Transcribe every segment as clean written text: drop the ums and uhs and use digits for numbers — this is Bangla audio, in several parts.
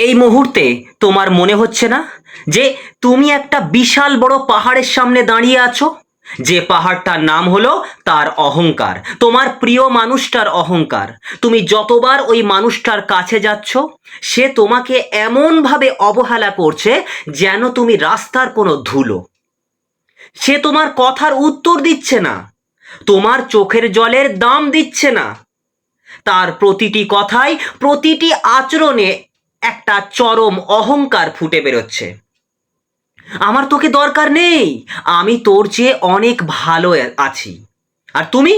এই মুহূর্তে তোমার মনে হচ্ছে না যে তুমি একটা বিশাল বড় পাহাড়ের সামনে দাঁড়িয়ে আছো? যে পাহাড়টার নাম হলো তার অহংকার, তোমার প্রিয় মানুষটার অহংকার। তুমি যতবার ওই মানুষটার কাছে যাচ্ছ, সে তোমাকে এমনভাবে অবহেলা করছে যেন তুমি রাস্তার কোনো ধুলো। সে তোমার কথার উত্তর দিচ্ছে না, তোমার চোখের জলের দাম দিচ্ছে না। তার প্রতিটি কথায়, প্রতিটি আচরণে একটা চরম অহংকার ফুটে বেরোচ্ছে। আমার তোকে দরকার নেই, আমি তোর চেয়ে অনেক ভালো আছি। আর তুমি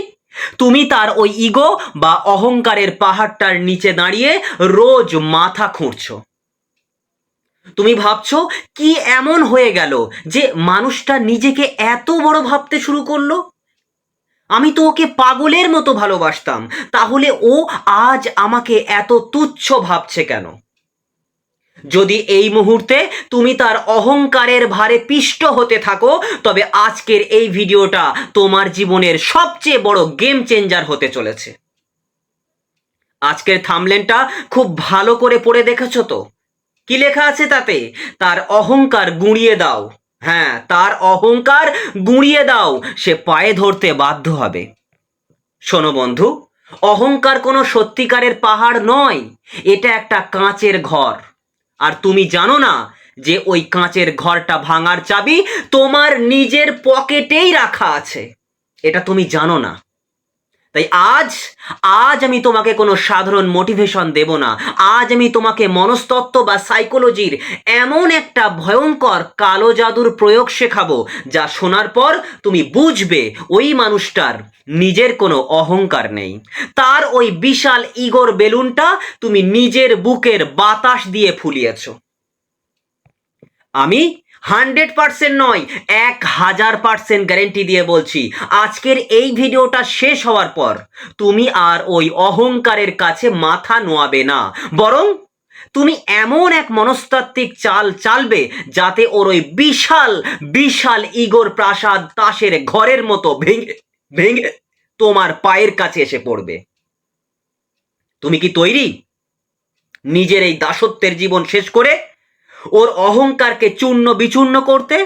তুমি তার ওই ইগো বা অহংকারের পাহাড়টার নিচে দাঁড়িয়ে রোজ মাথা খুঁড়ছো। তুমি ভাবছো কি এমন হয়ে গেল যে মানুষটা নিজেকে এত বড় ভাবতে শুরু করলো? আমি তো ওকে পাগলের মতো ভালোবাসতাম, তাহলে ও আজ আমাকে এত তুচ্ছ ভাবছে কেন? যদি এই মুহূর্তে তুমি তার অহংকারের ভারে পিষ্ট হতে থাকো, তবে আজকের এই ভিডিওটা তোমার জীবনের সবচেয়ে বড় গেম চেঞ্জার হতে চলেছে। আজকের থাম্বনেলটা খুব ভালো করে পড়ে দেখেছো তো? কি লেখা আছে তাতে? তার অহংকার গুঁড়িয়ে দাও। হ্যাঁ, তার অহংকার গুঁড়িয়ে দাও, সে পায়ে ধরতে বাধ্য হবে। শোনো বন্ধু, অহংকার কোনো সত্যিকারের পাহাড় নয়, এটা একটা কাঁচের ঘর। আর তুমি জানো না যে ওই কাঁচের ঘরটা ভাঙার চাবি তোমার নিজের পকেটেই রাখা আছে। এটা তুমি জানো না। তাই আজ আজ আমি তোমাকে কোনো সাধারণ মোটিভেশন দেব না। আজ আমি তোমাকে মনস্তত্ত্ব বা সাইকোলজির এমন একটা ভয়ঙ্কর কালো জাদুর প্রয়োগ শেখাবো, যা শোনার পর তুমি বুঝবে ওই মানুষটার নিজের কোনো অহংকার নেই। তার ওই বিশাল ইগোর বেলুনটা তুমি নিজের বুকের বাতাস দিয়ে ফুলিয়েছো। আমি 100% নয়, 1000% গ্যারেন্টি দিয়ে বলছি, আজকের এই ভিডিওটা শেষ হওয়ার পর তুমি আর ওই অহংকারের কাছে মাথা নোয়াবে না, বরং তুমি এমন এক মনস্তাত্ত্বিক চাল চালবে যাতে ওর ওই বিশাল বিশাল ইগোর প্রাসাদ তাসের ঘরের মতো ভেঙে ভেঙে তোমার পায়ের কাছে এসে পড়বে। তুমি কি তৈরি নিজের এই দাসত্বের জীবন শেষ করে ওর অহংকারকে চূর্ণ বিচূর্ণ করতে?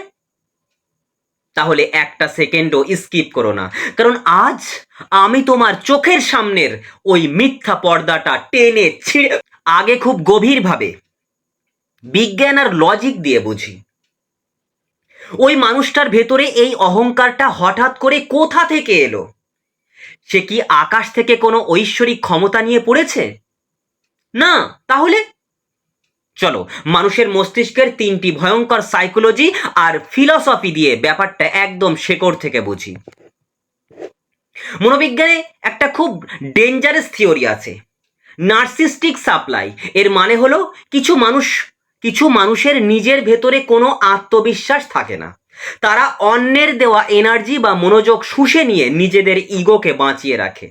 তাহলে একটা সেকেন্ডও স্কিপ করো না, কারণ আজ আমি তোমার চোখের সামনের ওই মিথ্যা পর্দাটা টেনে ছিঁড়ে আগে খুব গভীরভাবে বিজ্ঞান আর লজিক দিয়ে বুঝি। ওই মানুষটার ভেতরে এই অহংকারটা হঠাৎ করে কোথা থেকে এলো? সে কি আকাশ থেকে কোনো ঐশ্বরিক ক্ষমতা নিয়ে পড়েছে? না। তাহলে চলো মানুষের মস্তিষ্কের 3টি ভয়ঙ্কর সাইকোলজি আর ফিলসফি দিয়ে ব্যাপারটা একদম শেকড় থেকে বুঝি। মনোবিজ্ঞানে একটা খুব ডেঞ্জারাস থিওরি আছে, নার্সিস্টিক সাপ্লাই। এর মানে হলো কিছু মানুষের নিজের ভেতরে কোনো আত্মবিশ্বাস থাকে না। তারা অন্যের দেওয়া এনার্জি বা মনোযোগ শুষে নিয়ে নিজেদের ইগোকে বাঁচিয়ে রাখে।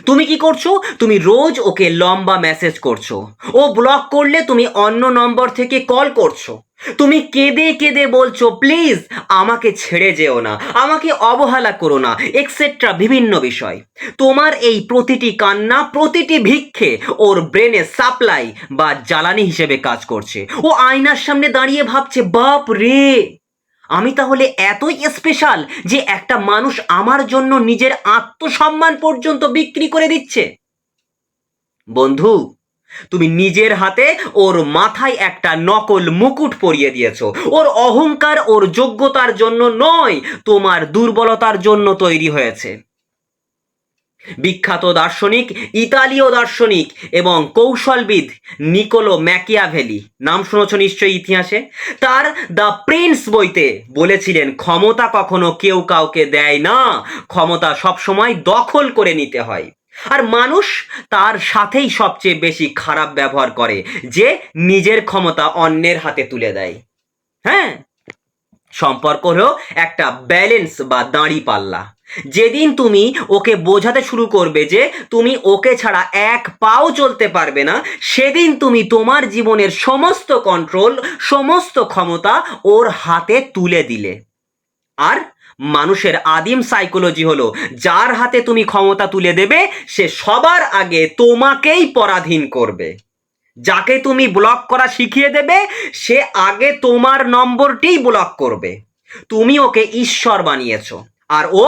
তুমি কি করছো? তুমি রোজ ওকে লম্বা মেসেজ করছো, ও ব্লক করলে তুমি অন্য নম্বর থেকে কল করছো। তুমি কেঁদে কেঁদে বলছো, প্লিজ আমাকে ছেড়ে যেও না, আমাকে অবহেলা করো না, এক্সেট্রা বিভিন্ন বিষয়। তোমার এই প্রতিটি কান্না, প্রতিটি ভিক্ষে ওর ব্রেনে সাপ্লাই বা জ্বালানি হিসেবে কাজ করছে। ও আয়নার সামনে দাঁড়িয়ে ভাবছে, বাপ রে, আমি তাহলে এতই স্পেশাল যে একটা মানুষ আমার জন্য নিজের আত্মসম্মান পর্যন্ত বিক্রি করে দিচ্ছে। বন্ধু, তুমি নিজের হাতে ওর মাথায় একটা নকল মুকুট পরিয়ে দিয়েছো। ওর অহংকার ওর যোগ্যতার জন্য নয়, তোমার দুর্বলতার জন্য তৈরি হয়েছে। বিখ্যাত দার্শনিক, ইতালীয় দার্শনিক এবং কৌশলবিদ নিকোলো ম্যাকিয়াভেলি, নাম শুনেছ নিশ্চয়ই ইতিহাসে, তার দ্য প্রিন্স বইতে বলেছিলেন, ক্ষমতা কখনো কেউ কাউকে দেয় না, ক্ষমতা সবসময় দখল করে নিতে হয়। আর মানুষ তার সাথেই সবচেয়ে বেশি খারাপ ব্যবহার করে, যে নিজের ক্ষমতা অন্যের হাতে তুলে দেয়। হ্যাঁ, সম্পর্ক হলো একটা ব্যালেন্স বা দাঁড়ি পাল্লা। যেদিন তুমি ওকে বোঝাতে শুরু করবে যে তুমি ওকে ছাড়া এক পাও চলতে পারবে না, সেদিন তুমি তোমার জীবনের সমস্ত কন্ট্রোল, সমস্ত ক্ষমতা ওর হাতে তুলে দিলে। আর মানুষের আদিম সাইকোলজি হলো, যার হাতে তুমি ক্ষমতা তুলে দেবে সে সবার আগে তোমাকেই পরাধীন করবে। যাকে তুমি ব্লক করা শিখিয়ে দেবে সে আগে তোমার নম্বরটিই ব্লক করবে। তুমি ওকে ঈশ্বর বানিয়েছো, আর ও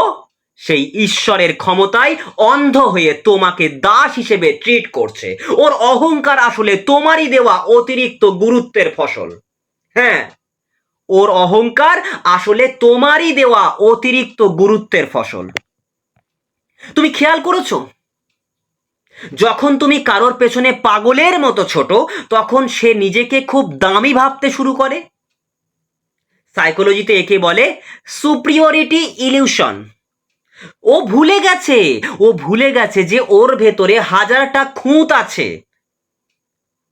সেই ঈশ্বরের ক্ষমতায় অন্ধ হয়ে তোমাকে দাস হিসেবে ট্রিট করছে। ওর অহংকার আসলে তোমারই দেওয়া অতিরিক্ত গুরুত্বের ফসল। হ্যাঁ, ওর অহংকার আসলে তোমারই দেওয়া অতিরিক্ত গুরুত্বের ফসল। তুমি খেয়াল করেছো, যখন তুমি কারোর পেছনে পাগলের মতো ছোট, তখন সে নিজেকে খুব দামি ভাবতে শুরু করে। সাইকোলজিতে একে বলে সুপ্রিয়রিটি ইলিউশন। ও ভুলে গেছে যে ওর ভেতরে হাজারটা খুঁত আছে,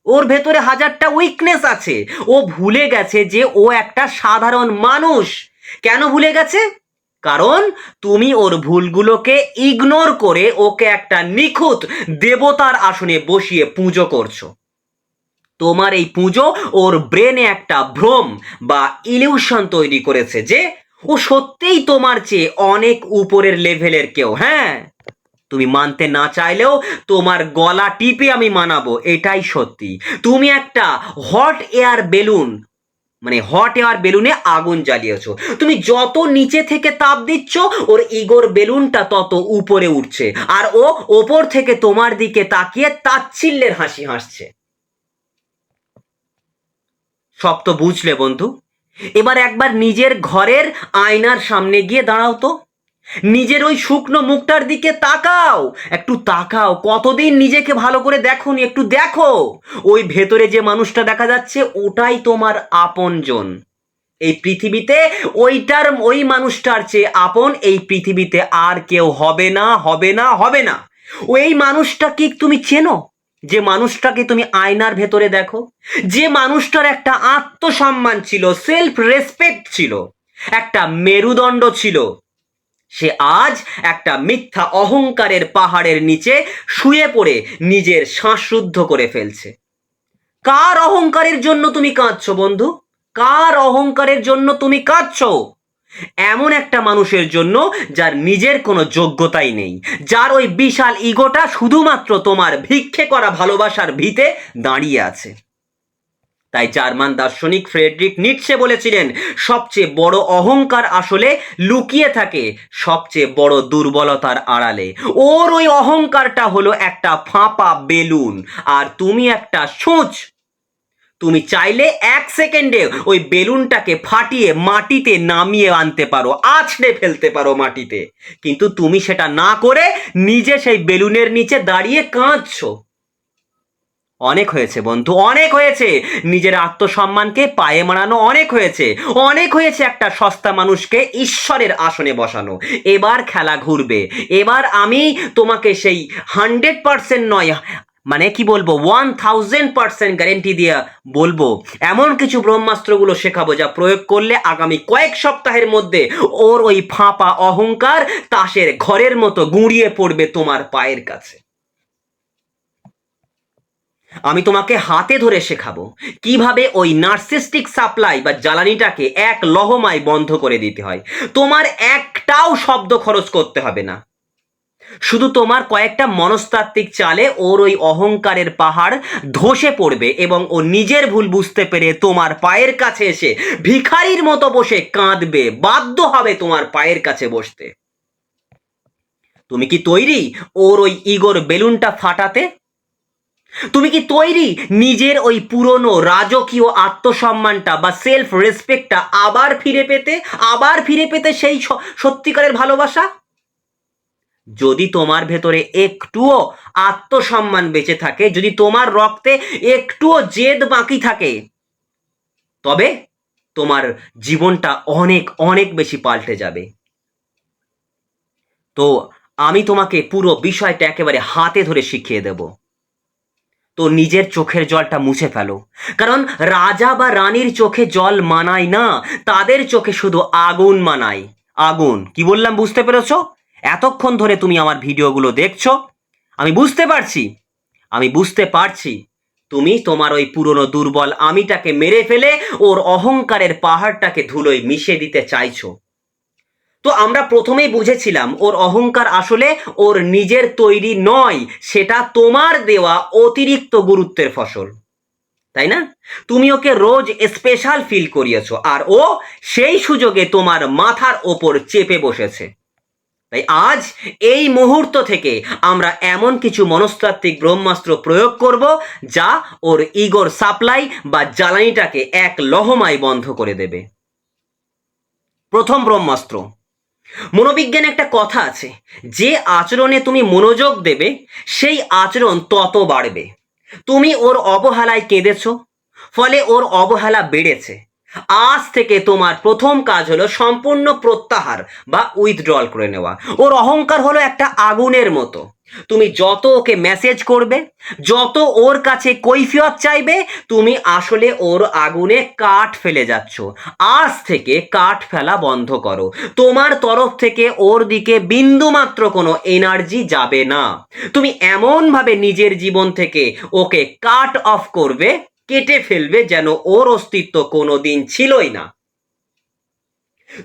ওর ভেতরে হাজারটা উইকনেস আছে। ও ভুলে গেছে যে ও একটা সাধারণ মানুষ। কেন ভুলে গেছে? কারণ তুমি ওর ভুলগুলোকে ইগনোর করে ওকে একটা নিখুঁত দেবতার আসনে বসিয়ে পুজো করছো। তোমার এই পুজো ওর ব্রেনে একটা ভ্রম বা ইলিউশন তৈরি করেছে যে ও সত্যিই তোমার চেয়ে অনেক উপরের লেভেলের কেউ। হ্যাঁ, তুমি মানতে না চাইলেও তোমার গলা টিপে আমি মানাবো, এটাই সত্যি। তুমি একটা হট এয়ার বেলুন, মানে হট এয়ার বেলুনে আগুন জ্বালিয়েছো। তুমি যত নিচে থেকে তাপ দিচ্ছ ওর ইগোর বেলুনটা তত উপরে উঠছে, আর ও ওপর থেকে তোমার দিকে তাকিয়ে তাচ্ছিল্যের হাসি হাসছে। সব তো বুঝলে বন্ধু। এবার একবার নিজের ঘরের আয়নার সামনে গিয়ে দাঁড়াও তো, নিজের ওই শুকনো মুখটার দিকে তাকাও, একটু তাকাও। কতদিন নিজেকে ভালো করে দেখোনি, একটু দেখো। ওই ভেতরে যে মানুষটা দেখা যাচ্ছে ওটাই তোমার আপনজন। এই পৃথিবীতে ওই মানুষটার চেয়ে আপন এই পৃথিবীতে আর কেউ হবে না, হবে না, হবে না। ওই মানুষটা কি তুমি চেনো? যে মানুষটাকে তুমি আয়নার ভেতরে দেখো, যে মানুষটার একটা আত্মসম্মান ছিল, সেলফ রেসপেক্ট ছিল, একটা মেরুদণ্ড ছিল, সে আজ একটা মিথ্যা অহংকারের পাহাড়ের নিচে শুয়ে পড়ে নিজের শ্বাসরুদ্ধ করে ফেলছে। কার অহংকারের জন্য তুমি কাঁদছো বন্ধু? কার অহংকারের জন্য তুমি কাঁদছো? এমন একটা মানুষের জন্য যার নিজের কোনো যোগ্যতাই নেই, যার ওই বিশাল ইগোটা শুধুমাত্র তোমার ভিক্ষে করা ভালোবাসার ভিতে দাঁড়িয়ে আছে। তাই জার্মান দার্শনিক ফ্রেডরিক নিটসে বলেছিলেন, সবচেয়ে বড় অহংকার আসলে লুকিয়ে থাকে সবচেয়ে বড় দুর্বলতার আড়ালে। ওর ওই অহংকারটা হলো একটা ফাঁপা বেলুন, আর তুমি একটা সূচ। তুমি চাইলে 1 সেকেন্ডে ওই বেলুনটাকে ফাটিয়ে মাটিতে নামিয়ে আনতে পারো, আছড়ে ফেলতে পারো মাটিতে, কিন্তু তুমি সেটা না করে নিজে সেই বেলুনের নিচে দাঁড়িয়ে কাঁদছো। অনেক হয়েছে বন্ধু, অনেক হয়েছে। নিজের আত্মসম্মানকে পায়ে মারানো অনেক হয়েছে, অনেক হয়েছে একটা সস্তা মানুষকে ঈশ্বরের আসনে বসানো। এবার খেলা ঘুরবে। এবার আমি তোমাকে সেই 100% নয়, মানে কি বলবো, 1000% গ্যারেন্টি দিয়ে বলবো, এমন কিছু ব্রহ্মাস্ত্রগুলো শেখাবো যা প্রয়োগ করলে আগামী কয়েক সপ্তাহের মধ্যে ওর ওই ফাঁপা অহংকার তাসের ঘরের মতো গুঁড়িয়ে পড়বে তোমার পায়ের কাছে। আমি তোমাকে হাতে ধরে শেখাবো কিভাবে ওই নার্সিস্টিক সাপ্লাই বা জ্বালানিটাকে এক লহমায় বন্ধ করে দিতে হয়। তোমার একটাও শব্দ খরচ করতে হবে না, শুধু তোমার কয়েকটা মনস্তাত্ত্বিক চালে ওর ওই অহংকারের পাহাড় ধসে পড়বে এবং ও নিজের ভুল বুঝতে পেরে তোমার পায়ের কাছে এসে ভিখারির মতো বসে কাঁদবে, বাধ্য হবে তোমার পায়ের কাছে বসতে। তুমি কি তৈরি ওর ওই ইগোর বেলুনটা ফাটাতে? তুমি কি তৈরি নিজের ওই পুরনো রাজকীয় আত্মসম্মানটা বা সেলফ রেসপেক্টটা আবার ফিরে পেতে সেই সত্যিকারের ভালোবাসা? যদি তোমার ভেতরে একটুও আত্মসম্মান বেঁচে থাকে, যদি তোমার রক্তে একটুও জেদ বাকি থাকে, তবে তোমার জীবনটা অনেক অনেক বেশি পাল্টে যাবে। তো আমি তোমাকে পুরো বিষয়টা একেবারে হাতে ধরে শিখিয়ে দেব। তো নিজের চোখের জলটা মুছে ফেলো, কারণ রাজা বা রানীর চোখে জল মানায় না, তাদের চোখে শুধু আগুন মানায়। আগুন, কি বললাম বুঝতে পেরেছো? এতক্ষণ ধরে তুমি আমার ভিডিওগুলো দেখছো, আমি বুঝতে পারছি তুমি তোমার ওই পুরনো দুর্বল আমিটাকে মেরে ফেলে ওর অহংকারের পাহাড়টাকে ধুলোয় মিশিয়ে দিতে চাইছো। তো আমরা প্রথমেই বুঝেছিলাম ওর অহংকার আসলে ওর নিজের তৈরি নয়, সেটা তোমার দেওয়া অতিরিক্ত গুরুত্বের ফসল। তাই না? তুমি ওকে রোজ স্পেশাল ফিল করিয়েছো, আর ও সেই সুযোগে তোমার মাথার ওপর চেপে বসেছে। তাই আজ এই মুহূর্ত থেকে আমরা এমন কিছু মনস্তাত্ত্বিক ব্রহ্মাস্ত্র প্রয়োগ করব যা ওর ইগোর সাপ্লাই বা জ্বালানিটাকে এক লহমায় বন্ধ করে দেবে। প্রথম ব্রহ্মাস্ত্র, মনোবিজ্ঞানে একটা কথা আছে, যে আচরণে তুমি মনোযোগ দেবে সেই আচরণ তত বাড়বে। তুমি ওর অবহেলায় কেঁদেছো, ফলে ওর অবহেলা বেড়েছে। আজ থেকে তোমার প্রথম কাজ হলো সম্পূর্ণ প্রত্যাহার বা উইথড্রল করে নেওয়া। ওর অহংকার হলো একটা আগুনের মতো। তুমি যত ওকে মেসেজ করবে, যত ওর কাছে কৈফিয়ত চাইবে, তুমি আসলে ওর আগুনে কাঠ ফেলে যাচ্ছ। আজ থেকে কাঠ ফেলা বন্ধ করো। তোমার তরফ থেকে ওর দিকে বিন্দুমাত্র কোনো এনার্জি যাবে না। তুমি এমনভাবে নিজের জীবন থেকে ওকে কাট অফ করবে, কেটে ফেলবে, যেন ওর অস্তিত্ব কোনো দিন ছিলই না।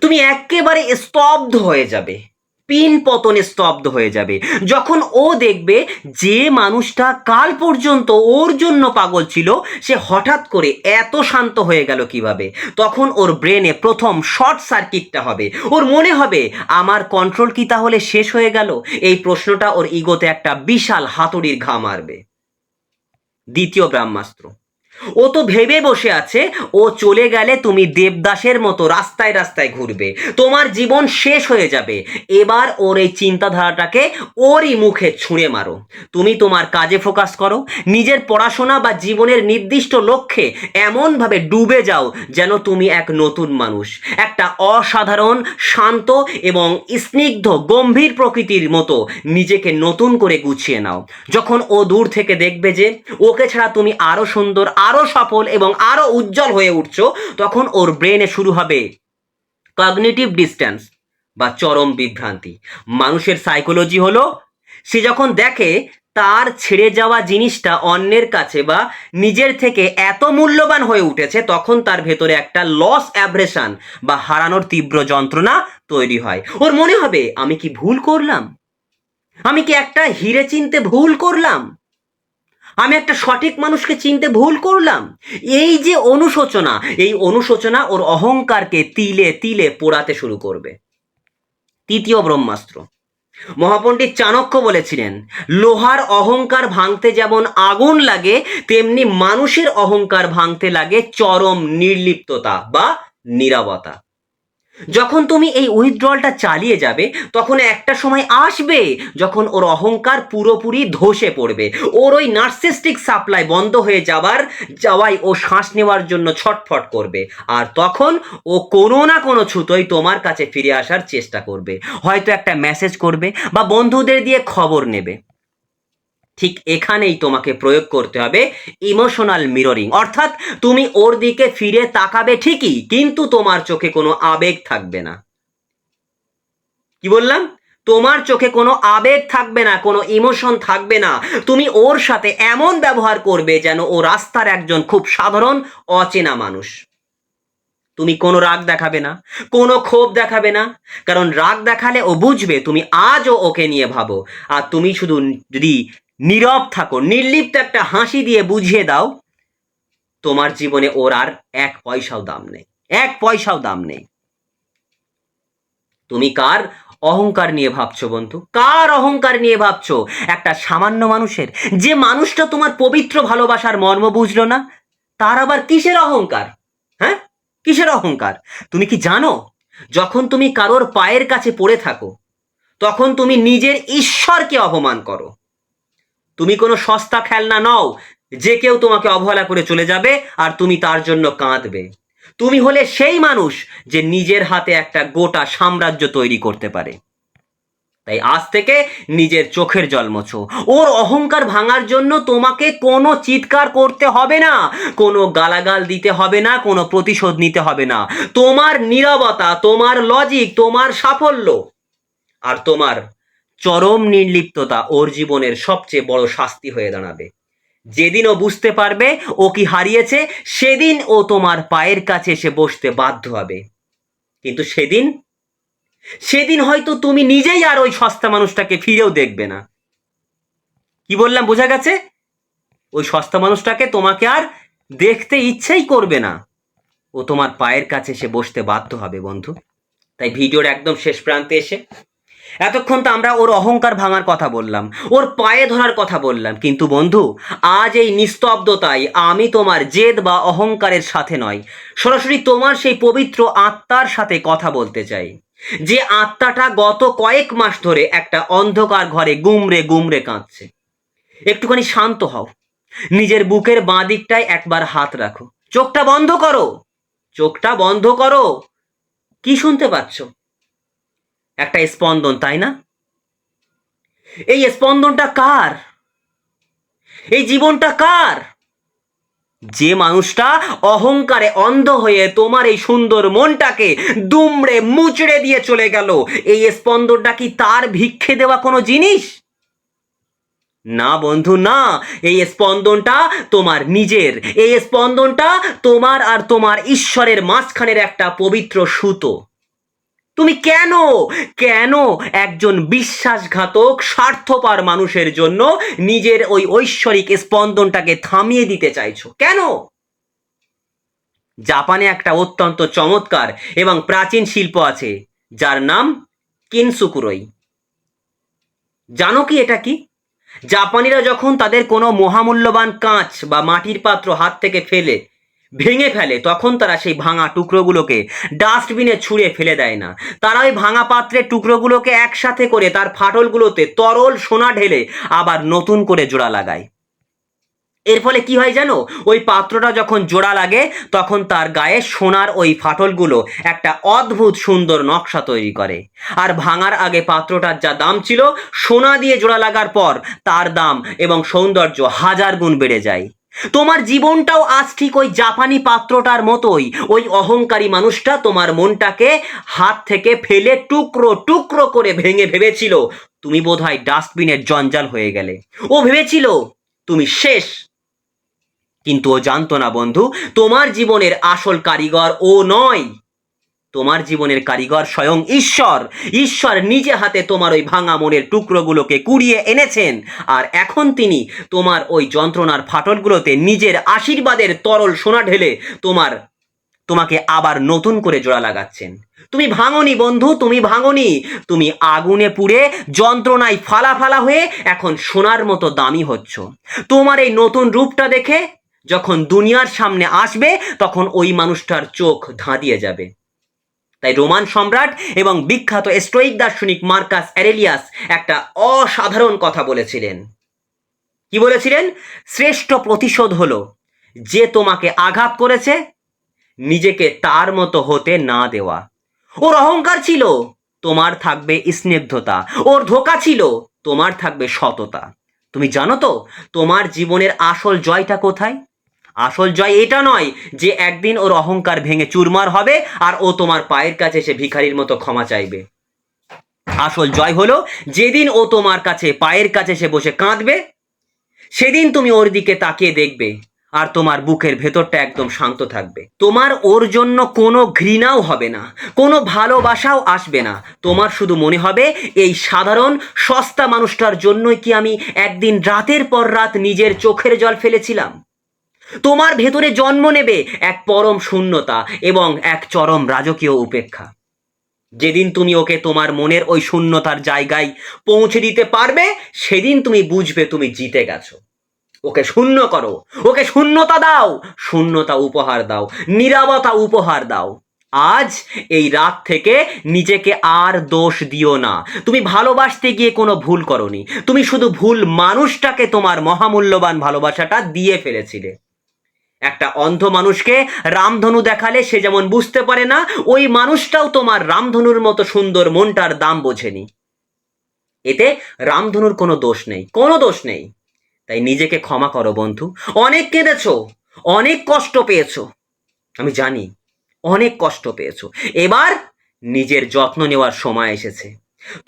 তুমি একেবারে স্তব্ধ হয়ে যাবে, পিন পতনে স্তব্ধ হয়ে যাবে। যখন ও দেখবে যে মানুষটা কাল পর্যন্ত ওর জন্য পাগল ছিল, সে হঠাৎ করে এত শান্ত হয়ে গেল কিভাবে, তখন ওর ব্রেনে প্রথম শর্ট সার্কিটটা হবে। ওর মনে হবে, আমার কন্ট্রোল কি তাহলে শেষ হয়ে গেল? এই প্রশ্নটা ওর ইগোতে একটা বিশাল হাতুড়ির ঘা মারবে। দ্বিতীয় ব্রহ্মাস্ত্র, ও তো ভেবে বসে আছে ও চলে গেলে তুমি দেবদাসের মতো রাস্তায় রাস্তায় ঘুরবে, তোমার জীবন শেষ হয়ে যাবে। এবার ওর এই চিন্তাধারাটাকে ওরই মুখে ছুঁড়ে মারো। তুমি তোমার কাজে ফোকাস করো, নিজের পড়াশোনা বা জীবনের নির্দিষ্ট লক্ষ্যে এমনভাবে ডুবে যাও যেন তুমি এক নতুন মানুষ, একটা অসাধারণ, শান্ত এবং স্নিগ্ধ গম্ভীর প্রকৃতির মতো নিজেকে নতুন করে গুছিয়ে নাও। যখন ও দূর থেকে দেখবে যে ওকে ছাড়া তুমি আরো সুন্দর, আরো সফল এবং আরো উজ্জ্বল হয়ে উঠছো, তখন ওর ব্রেনে শুরু হবে কগনিটিভ ডিস্ট্যান্স বা চরম বিভ্রান্তি। মানুষের সাইকোলজি হলো, সে যখন দেখে তার ছেড়ে যাওয়া জিনিসটা অন্যের কাছে বা নিজের থেকে এত মূল্যবান হয়ে উঠেছে, তখন তার ভেতরে একটা লস অ্যাভ্রেশন বা হারানোর তীব্র যন্ত্রণা তৈরি হয়। ওর মনে হবে, আমি কি ভুল করলাম? আমি কি একটা হিরে চিনতে ভুল করলাম? আমি একটা সঠিক মানুষকে চিনতে ভুল করলাম? এই যে অনুশোচনা, এই অনুশোচনা ওর অহংকারকে তিলে তিলে পোড়াতে শুরু করবে। তৃতীয় ব্রহ্মাস্ত্র, মহাপণ্ডিত চাণক্য বলেছিলেন, লোহার অহংকার ভাঙতে যেমন আগুন লাগে, তেমনি মানুষের অহংকার ভাঙতে লাগে চরম নির্লিপ্ততা বা নীরবতা। যখন তুমি এই উইথড্রলটা চালিয়ে যাবে, তখন একটা সময় আসবে যখন ওর অহংকার পুরোপুরি ধসে পড়বে। ওর ওই নার্সিস্টিক সাপ্লাই বন্ধ হয়ে যাওয়ায় ও শ্বাস নেওয়ার জন্য ছটফট করবে, আর তখন ও কোনো না কোনো ছুতোয় তোমার কাছে ফিরে আসার চেষ্টা করবে। হয়তো একটা মেসেজ করবে বা বন্ধুদের দিয়ে খবর নেবে। ঠিক এখানেই তোমাকে প্রয়োগ করতে হবে ইমোশনাল মিররিং, অর্থাৎ তুমি ওর দিকে ফিরে তাকাবে ঠিকই, কিন্তু তোমার চোখে কোনো আবেগ থাকবে না। কি বললাম? তোমার চোখে কোনো আবেগ থাকবে না, কোনো ইমোশন থাকবে না। তুমি ওর সাথে এমন ব্যবহার করবে যেন ও রাস্তার একজন খুব সাধারণ অচেনা মানুষ। তুমি কোনো রাগ দেখাবে না, কোনো ক্ষোভ দেখাবে না, কারণ রাগ দেখালে ও বুঝবে তুমি আজও ওকে নিয়ে ভাবো। আর তুমি শুধু যদি নীরব থাকো, নির্লিপ্ত একটা হাসি দিয়ে বুঝিয়ে দাও, তোমার জীবনে ওর আর এক পয়সাও দাম নেই, এক পয়সাও দাম নেই। তুমি কার অহংকার নিয়ে ভাবছো বন্ধু? কার অহংকার নিয়ে ভাবছো? একটা সামান্য মানুষের, যে মানুষটা তোমার পবিত্র ভালোবাসার মর্ম বুঝলো না, তার আবার কিসের অহংকার? হ্যাঁ, কিসের অহংকার? তুমি কি জানো, যখন তুমি কারোর পায়ের কাছে পড়ে থাকো, তখন তুমি নিজের ঈশ্বরকে অপমান করো। তুমি কোনো সস্তা খেলনা নও যে কেউ তোমাকে অবহেলা করে চলে যাবে আর তুমি তার জন্য কাঁদবে। তুমি হলে সেই মানুষ যে নিজের হাতে একটা গোটা সাম্রাজ্য তৈরি করতে পারে। তাই আজ থেকে নিজের চোখের জল মোছো। ওর অহংকার ভাঙার জন্য তোমাকে কোনো চিৎকার করতে হবে না, কোনো গালাগাল দিতে হবে না, কোনো প্রতিশোধ নিতে হবে না। তোমার নীরবতা, তোমার লজিক, তোমার সাফল্য আর তোমার চরম নির্লিপ্ততা ওর জীবনের সবচেয়ে বড় শাস্তি হয়ে দাঁড়াবে। যেদিন ও বুঝতে পারবে ও কি হারিয়েছে, সেদিন ও তোমার পায়ের কাছে এসে বসতে বাধ্য হবে। কিন্তু সেদিন হয়তো তুমি নিজেই আর ওই সস্তা মানুষটাকে ফিরেও দেখবে না। কি বললাম, বোঝা গেছে? ওই সস্তা মানুষটাকে তোমাকে আর দেখতে ইচ্ছেই করবে না। ও তোমার পায়ের কাছে এসে বসতে বাধ্য হবে বন্ধু। তাই ভিডিওর একদম শেষ প্রান্তে এসে এতক্ষণ তো আমরা ওর অহংকার ভাঙার কথা বললাম, ওর পায়ে ধরার কথা বললাম, কিন্তু বন্ধু আজ এই নিস্তব্ধতায় আমি তোমার জেদ বা অহংকারের সাথে নয়, সরাসরি তোমার সেই পবিত্র আত্মার সাথে কথা বলতে চাই, যে আত্মাটা গত কয়েক মাস ধরে একটা অন্ধকার ঘরে গুমরে গুমরে কাঁদছে। একটুখানি শান্ত হও, নিজের বুকের বাঁ দিকটায় একবার হাত রাখো, চোখটা বন্ধ করো, চোখটা বন্ধ করো। কি শুনতে পাচ্ছ? একটা স্পন্দন, তাই না? এই স্পন্দনটা কার? এই জীবনটা কার? যে মানুষটা অহংকারে অন্ধ হয়ে তোমার এই সুন্দর মনটাকে দুমড়ে মুচড়ে দিয়ে চলে গেল, এই স্পন্দনটা কি তার ভিক্ষে দেওয়া কোনো জিনিস? না বন্ধু, না। এই স্পন্দনটা তোমার নিজের, এই স্পন্দনটা তোমার আর তোমার ঈশ্বরের মাঝখানের একটা পবিত্র সুতো। তুমি কেন কেন একজন বিশ্বাসঘাতক স্বার্থপর মানুষের জন্য নিজের ওই ঐশ্বরিক স্পন্দনটাকে থামিয়ে দিতে চাইছো কেন? জাপানে একটা অত্যন্ত চমৎকার এবং প্রাচীন শিল্প আছে, যার নাম কিনসুকুরোই। জানো কি এটা কি? জাপানিরা যখন তাদের কোনো মহামূল্যবান কাঁচ বা মাটির পাত্র হাত থেকে ভেঙে ফেলে, তখন তারা সেই ভাঙা টুকরোগুলোকে ডাস্টবিনে ছুঁড়ে ফেলে দেয় না। তারা ওই ভাঙা পাত্রের টুকরোগুলোকে একসাথে করে তার ফাটলগুলোতে তরল সোনা ঢেলে আবার নতুন করে জোড়া লাগায়। এর ফলে কি হয় জানো? ওই পাত্রটা যখন জোড়া লাগে তখন তার গায়ে সোনার ওই ফাটলগুলো একটা অদ্ভুত সুন্দর নকশা তৈরি করে। আর ভাঙার আগে পাত্রটার যা দাম ছিল, সোনা দিয়ে জোড়া লাগার পর তার দাম এবং সৌন্দর্য হাজার গুণ বেড়ে যায়। তোমার জীবনটাও আজ ঠিক ওই জাপানি পাত্রটার মতোই। ওই অহংকারী মানুষটা তোমার মনটাকে হাত থেকে ফেলে টুকরো টুকরো করে ভেঙে ভেবেছিল তুমি বোধহয় ডাস্টবিনের জঞ্জাল হয়ে গেলে। ও ভেবেছিল তুমি শেষ। কিন্তু ও জানতো না বন্ধু, তোমার জীবনের আসল কারিগর ও নয়। তোমার জীবনের কারিগর স্বয়ং ঈশ্বর। ঈশ্বর নিজে হাতে তোমার ওই ভাঙা মনের টুকরোগুলোকে কুড়িয়ে এনেছেন, আর এখন তিনি তোমার ওই যন্ত্রণার ফাটলগুলোতে নিজের আশীর্বাদের তরল সোনা ঢেলে তোমাকে আবার নতুন করে জোড়া লাগাচ্ছেন। তুমি ভাঙনি বন্ধু, তুমি ভাঙনি। তুমি আগুনে পুড়ে যন্ত্রণায় ফালা ফালা হয়ে এখন সোনার মতো দামি হচ্ছ। তোমার এই নতুন রূপটা দেখে যখন দুনিয়ার সামনে আসবে, তখন ওই মানুষটার চোখ ধাঁধিয়ে যাবে। তাই রোমান সম্রাট এবং বিখ্যাত স্টোইক দার্শনিক মার্কাস অ্যারেলিয়াস একটা অসাধারণ কথা বলেছিলেন। কি বলেছিলেন? শ্রেষ্ঠ প্রতিশোধ হলো যে তোমাকে আঘাত করেছে নিজেকে তার মতো হতে না দেওয়া। ওর অহংকার ছিল, তোমার থাকবে স্নিগ্ধতা। ওর ধোঁকা ছিল, তোমার থাকবে সততা। তুমি জানো তো তোমার জীবনের আসল জয়টা কোথায়? আসল জয় এটা নয় যে একদিন ওর অহংকার ভেঙে চুরমার হবে আর ও তোমার পায়ের কাছে এসে ভিখারির মতো ক্ষমা চাইবে। আসল জয় হলো যেদিন ও তোমার কাছে পায়ের কাছে এসে বসে কাঁদবে, সেদিন তুমি ওর দিকে তাকিয়ে দেখবে আর তোমার বুকের ভেতরটা একদম শান্ত থাকবে। তোমার ওর জন্য কোনো ঘৃণাও হবে না, কোনো ভালোবাসাও আসবে না। তোমার শুধু মনে হবে এই সাধারণ সস্তা মানুষটার জন্যই কি আমি একদিন রাতের পর রাত নিজের চোখের জল ফেলেছিলাম। তোমার ভেতরে জন্ম নেবে এক পরম শূন্যতা এবং এক চরম রাজকীয় উপেক্ষা। যেদিন তুমি ওকে তোমার মনের ওই শূন্যতার জায়গায় পৌঁছে দিতে পারবে, সেদিন তুমি বুঝবে তুমি জিতে গেছো। ওকে শূন্য করো, ওকে শূন্যতা দাও, শূন্যতা উপহার দাও, নীরবতা উপহার দাও। আজ এই রাত থেকে নিজেকে আর দোষ দিও না। তুমি ভালোবাসতে গিয়ে কোনো ভুল করনি, তুমি শুধু ভুল মানুষটাকে তোমার মহামূল্যবান ভালোবাসাটা দিয়ে ফেলেছিলে। একটা অন্ধ মানুষকে রামধনু দেখালে সে যেমন বুঝতে পারে না, ওই মানুষটাও তোমার রামধনুর মতো সুন্দর মনটার দাম বোঝেনি। এতে রামধনুর কোনো দোষ নেই, কোনো দোষ নেই। তাই নিজেকে ক্ষমা করো বন্ধু। অনেক কেঁদেছো, অনেক কষ্ট পেয়েছো, আমি জানি অনেক কষ্ট পেয়েছো। এবার নিজের যত্ন নেওয়ার সময় এসেছে।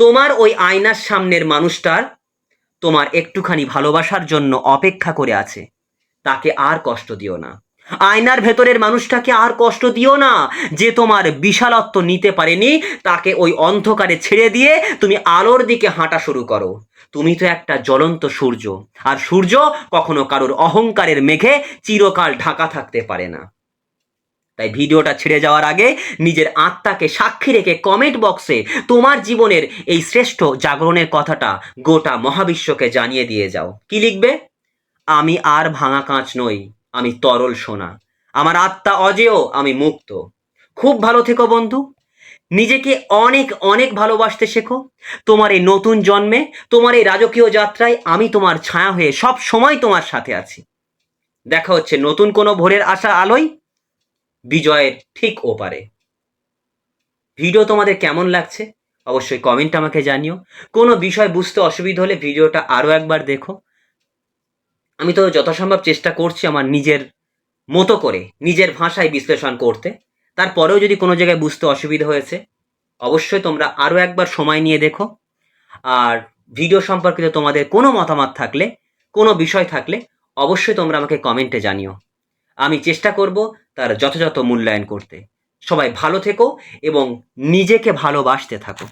তোমার ওই আয়নার সামনের মানুষটার তোমার একটুখানি ভালোবাসার জন্য অপেক্ষা করে আছে। তাকে আর কষ্ট দিও না। আয়নার ভেতরের মানুষটাকে আর কষ্ট দিও না, যে তোমার বিশালত্ব নিতে পারেনি। তাকে ওই অন্ধকারে ছেড়ে দিয়ে তুমি আলোর দিকে হাঁটা শুরু করো। তুমি তো একটা জ্বলন্ত সূর্য, আর সূর্য কখনো কারোর অহংকারের মেঘে চিরকাল ঢাকা থাকতে পারে না। তাই ভিডিওটা ছেড়ে যাওয়ার আগে নিজের আত্মাকে সাক্ষী রেখে কমেন্ট বক্সে তোমার জীবনের এই শ্রেষ্ঠ জাগরণের কথাটা গোটা মহাবিশ্বকে জানিয়ে দিয়ে যাও। কি লিখবে? আমি আর ভাঙা কাঁচ নই, আমি তরল সোনা। আমার আত্মা অজেয়, আমি মুক্ত। খুব ভালো থেকো বন্ধু। নিজেকে অনেক অনেক ভালোবাসতে শেখো। তোমার এই নতুন জন্মে, তোমার এই রাজকীয় যাত্রায় আমি তোমার ছায়া হয়ে সব সময় তোমার সাথে আছি। দেখা হচ্ছে নতুন কোনো ভোরের আশা আলোয়, বিজয়ের ঠিক ওপারে। ভিডিও তোমাদের কেমন লাগছে অবশ্যই কমেন্ট আমাকে জানিও। কোনো বিষয় বুঝতে অসুবিধা হলে ভিডিওটা আরও একবার দেখো। আমি তো যথাসম্ভব চেষ্টা করছি আমার নিজের মতো করে নিজের ভাষায় বিশ্লেষণ করতে। তারপরেও যদি কোনো জায়গায় বুঝতে অসুবিধা হয়েছে, অবশ্যই তোমরা আরও একবার সময় নিয়ে দেখো। আর ভিডিও সম্পর্কিত তোমাদের কোনো মতামত থাকলে, কোনো বিষয় থাকলে অবশ্যই তোমরা আমাকে কমেন্টে জানিও। আমি চেষ্টা করব তার যথাযথ মূল্যায়ন করতে। সবাই ভালো থেকো এবং নিজেকে ভালোবাসতে থাকো।